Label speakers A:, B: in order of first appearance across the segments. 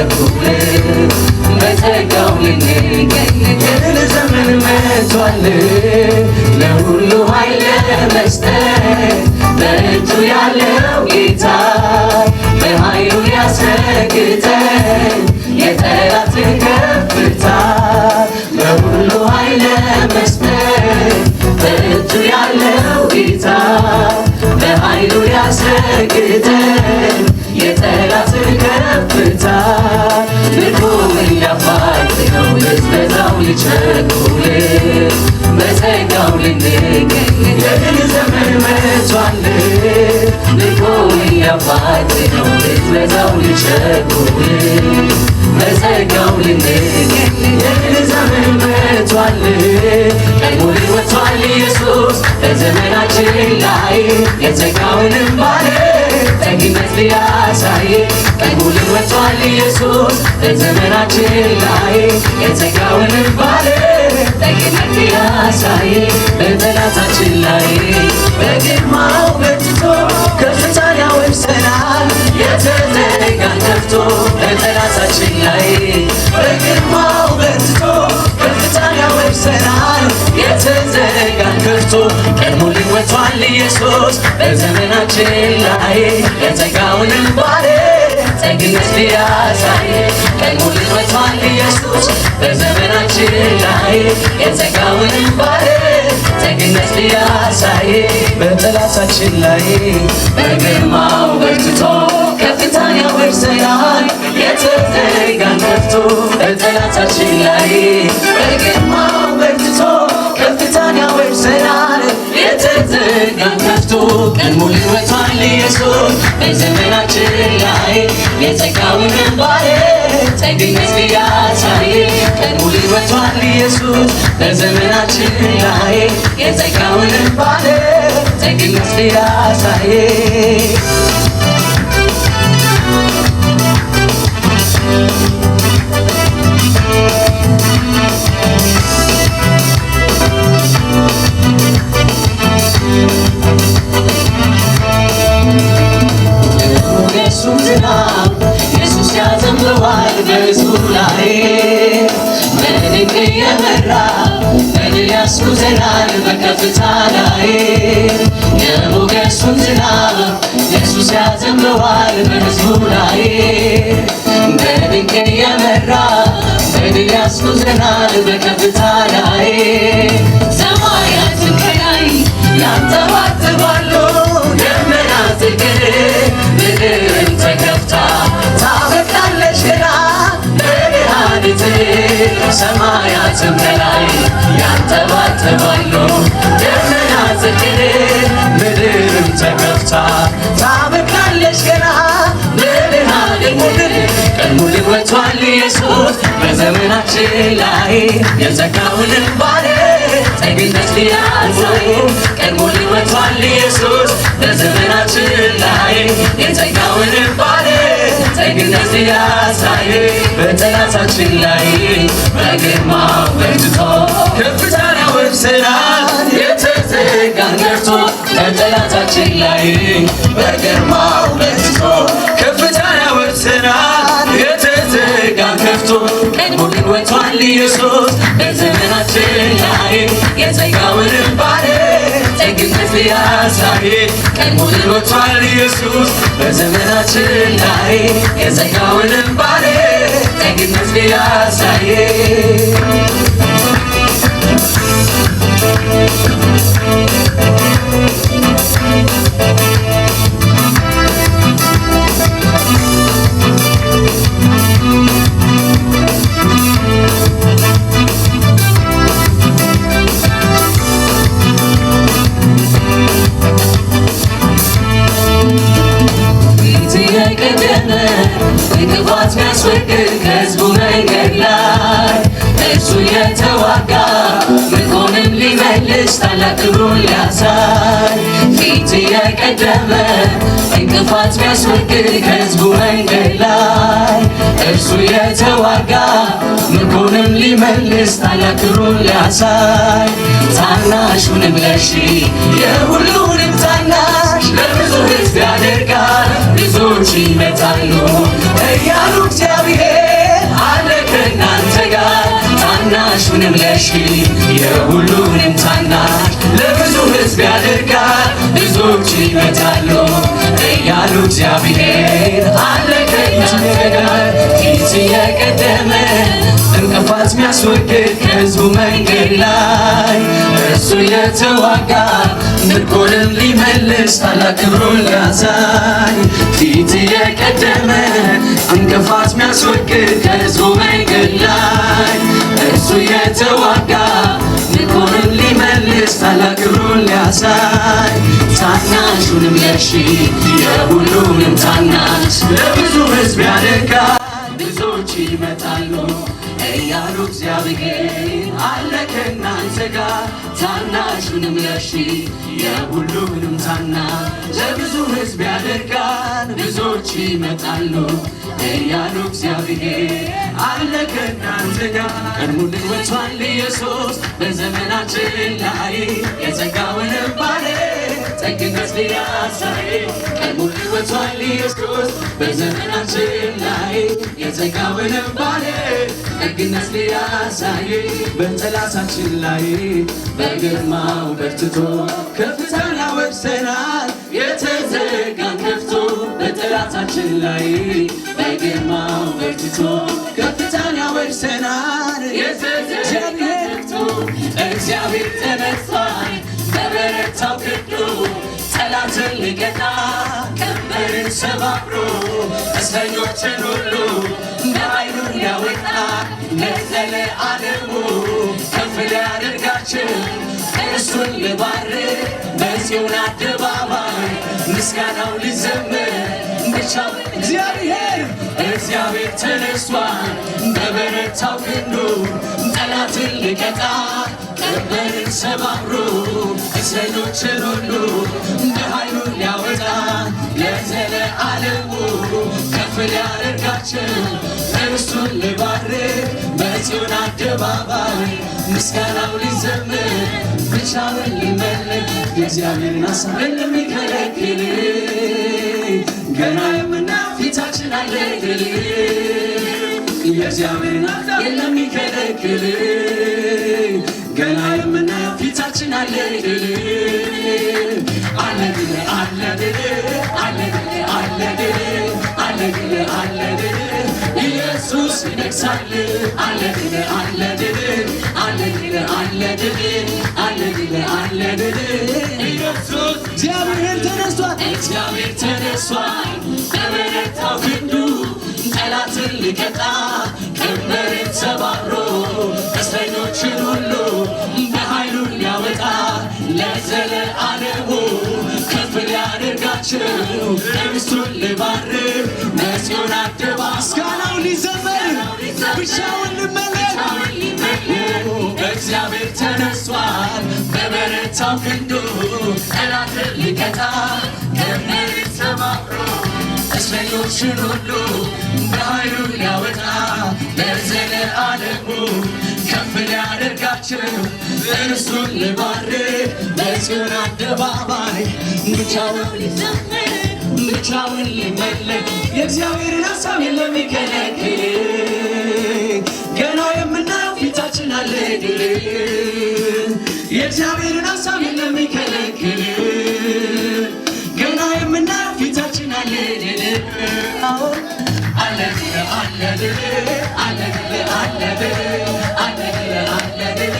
A: ሊቸኩል በጸጋው ልንገኝ ዘመን መጥቷል ለሁሉ ኃይል መስጠት በእጁ ያለው ጌታ በኃይሉ ያስረግጠን የጠላትን ከፍታ ለሁሉ ኃይል መስጠት በእጁ ያለው ጌታ በኃይሉ ያስረግጠን የጠላትን ከፍታ ምድሩ እያፋት ነው ልትበዛው ሊቸኩል በጸጋው ልንገኝ የድል ዘመን መጥቷል ምድሩ እያፋት ነው ልትበዛው ሊቸኩል በጸጋው ልንገኝ የድል ዘመን መጥቷል ቀድሞ ወጥቷል ኢየሱስ በዘመናችን ላይ የጸጋውንም ባለ ጠግነት ሊያሳይ ቀድሞ ወጥቷል ኢየሱስ በዘመናችን ላይ የጸጋውንም ባለ ጠግነት ሊያሳይ በጠላታችን ላይ በግርማው በርትቶ ከፍታን ያወርሰናል የተዘጋን ከፍቶ በጠላታችን ላይ በግርማው በርትቶ ከፍታን ያወርሰናል የተዘጋን ከፍቶ ቀድሞ ወጥቷል ኢየሱስ በዘመናችን ላይ የጸጋውንም ባለ ጠግነት ሊያሳይ ቀድሞ ወጥቷል ኢየሱስ በዘመናችን ላይ የጸጋውንም ባለ ጠግነት ሊያሳይ በጠላታችን ላይ በግርማው በርትቶ ከፍታን ያወርሰናል የተዘጋን ከፍቶ በጠላታችን ላይ በግርማው በርትቶ ከፍታን ያወርሰናል የተዘጋን ከፍቶ ቀድሞ ወጥቷል ኢየሱስ በዘመናችን ላይ የጸጋውንም ባለ ጠግነት ሊያሳይ ቀድሞ ወጥቷል ኢየሱስ በዘመናችን ላይ የጸጋውንም ባለ ጠግነት ሊያሳይ የሞገሱን ዝናብ ኢየሱስ ያዘንበዋል በሕዝቡ ላይ በድንቅ እየመራ በድል ያስጉዘናል በከፍታ ላይ የሞገሱን ዝናብ ኢየሱስ ያዘንበዋል በሕዝቡ ላይ በድንቅ እየመራ በድል ያስጉዘናል በከፍታ ላይ ሰማያትን ከላይ ያንጠባጥባሉ ደመናት ግን ምድርን ተከፍታ ታበቃለች ገና በብርሃንት ሰማያትም ከላይ ያንጠባጥባሉ ደመናት ግን ምድርን ተከፍታ ታበቃለች ገና በብርሃን ቀድሞ ወጥቷል ኢየሱስ በዘመናችን ላይ የጸጋውንም ባለ ጠግነት ሊያሳይ ቀድሞ ወጥቷል ኢየሱስ በዘመናችን ላይ የጸጋውንም ባለ ጠግነት ሊያሳይ በጠላታችን ላይ በግርማው በርትቶ ከፍታን ያወርሰናል የተዘጋን ከፍቶ በጠላታችን ላይ በግርማው በርትቶ ከፍታን ያወርሰናል የተዘጋን ከፍቶ ቀድሞ ወጥቷል ኢየሱስ በዘመናችን ላይ የጸጋውንም ባለ ጠግነት ሊያሳይ ቀድሞ ወጥቷል ኢየሱስ በዘመናችን ላይ የጸጋውንም ባለ ጠግነት ሊያሳይ እንቅፋት ሚያስወግድ ከሕዝቡ መንገድ ላይ እርሱ የተዋጋ ምርኮንም ሊመልስ ታላቅ ክብሩን ሊያሳይ ፊት የቀደመ እንቅፋት ሚያስወግድ ከሕዝቡ መንገድ ላይ እርሱ የተዋጋ ምርኮንም ሊመልስ ታላቅ ክብሩን ሊያሳይ ታናሹንም ለሺ የሁሉንም ታናሽ ለብዙ ሕዝብ ያደርጋል ብዙ ብዙዎች ይመጣሉ እያሉ እግዚአብሔር አለ ከእናንተ ጋር ታናሹንም ለሺ የሁሉንም ታናሽ ለብዙ ሕዝብ ያደርጋል ብዙዎች ይመጣሉ እያሉ እግዚአብሔር አለ ከእናንተ ጋር ፊት የቀደመ እንቅፋት ሚያስወግድ ከሕዝቡ መንገድ ላይ እሱ የተዋጋ ምርኮንም ሊመልስ ታላቅ ክብሩን ሊያሳይ ፊት የቀደመ እንቅፋት ሚያስወግድ ከሕዝቡ መንገድ ላይ እሱ የተዋጋ ምርኮንም ሊመልስ ታላቅ ክብሩን ሊያሳይ ታናሹንም ለሺ የሁሉንም ታናሽ ለብዙ ሕዝብ ያደርጋል ብዙዎች ይመጣሉ እያሉ እግዚአብሔር አለ ከእናንተ ጋር ታናሹንም ለሺ የሁሉንም ታናሽ ለብዙ ሕዝብ ያደርጋል ብዙዎች ይመጣሉ እያሉ እግዚአብሔር አለ ከእናንተ ጋር ቀድሞልን ወጥቷል ኢየሱስ በዘመናችን ላይ የጸጋውን ባለ ጠግነት ሊያሳይ ቀድሞልን ወጥቷል ኢየሱስ በዘመናችን ላይ የጸጋውን ባለ ጠግነት ሊያሳይ በጠላታችን ላይ በግርማው በርትቶ ከፍታን ያወርሰናል የተዘጋን ከፍቶ በጠላታችን ላይ በግርማው በርትቶ ከፍታን ያወርሰናል የተዘጋን ከፍቶ እግዚአብሔር ተነሳን በበረታው ክንዱ ጠላትን ሊቀጣ ቀንበርን ሰባብሮ እስረኞችን ሁሉ በኃይሉ ሊያወጣ ለዘለዓለሙ ከፍ ሊያደርጋቸው እርሱን ልባርክ በጽዮን አደባባይ ምስጋናው ሊዘምር ብቻው እግዚአብሔር ተነስቷል በበረታው ክንዱ ጠላትን ሊቀጣ ቀንበርን ሰባብሮ እስረኞችን ሁሉ በኃይሉ ሊያወጣ ለዘለዓለሙ ከፍ ሊያደርጋቸው እርሱን ልባርክ በጽዮን አደባባይ ምስጋናው ሊዘምር ብቻውን ሊመለክ የእግዚአብሔርን ሐሳብ የሚከለክል ገና የምናየው ፊታችን አለግል የእግዚአብሔርን ሐሳብ የሚከለክል ገና የምናየው ፊታችን አለግል አለግል አለግል አለግል አለግል አለግል አለግል ኢየሱስ ይነግሣል አለግል አለግል አለግል አለግል አለግል አለግል ኢየሱስ እግዚአብሔር ተነስቷል በበረታው ክንዱ ጠላትን ሊቀጣ ቀንበርን ሰባብሮ እስረኞችን ሁሉ በኃይሉ ሊያወጣ ለዘለዓለሙ ከፍ ሊያደርጋቸው እርሱን ልባርክ በጽዮን አደባባይ ምስጋናው ሊዘመር ብቻውን ሊመለክ እግዚአብሔር ተነስቷል በበረታው ክንዱ ጠላትን ሊቀጣ ቀንበርን ሰባብሮ እስረኞችን ሁሉ በኃይሉ ሊያወጣ ለዘለዓለሙ ከፍ ሊያደርጋቸው እርሱን ልባርክ በጽዮን አደባባይ ብቻውን ሊዘምር ብቻውን ሊመለክ የእግዚአብሔርን ሐሳብ የሚከለክል ገና የምናየው ፊታችን አለግል የእግዚአብሔርን ሐሳብ የሚከለክል ገና የምናየው ፊታችን አለግል አለግል አለግል አለግል አለግል አለግል አለግል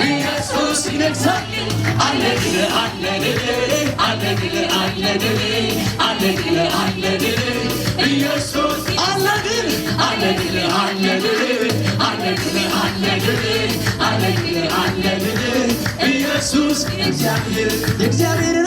A: ኢየሱስ ይነግሣል አለግል አለግል አለግል አለግል አለግል አለግል ኢየሱስ አለግል አለግል አለግል አለግል አለግል አለግል አለግል ኢየሱስ እግዚአብሔር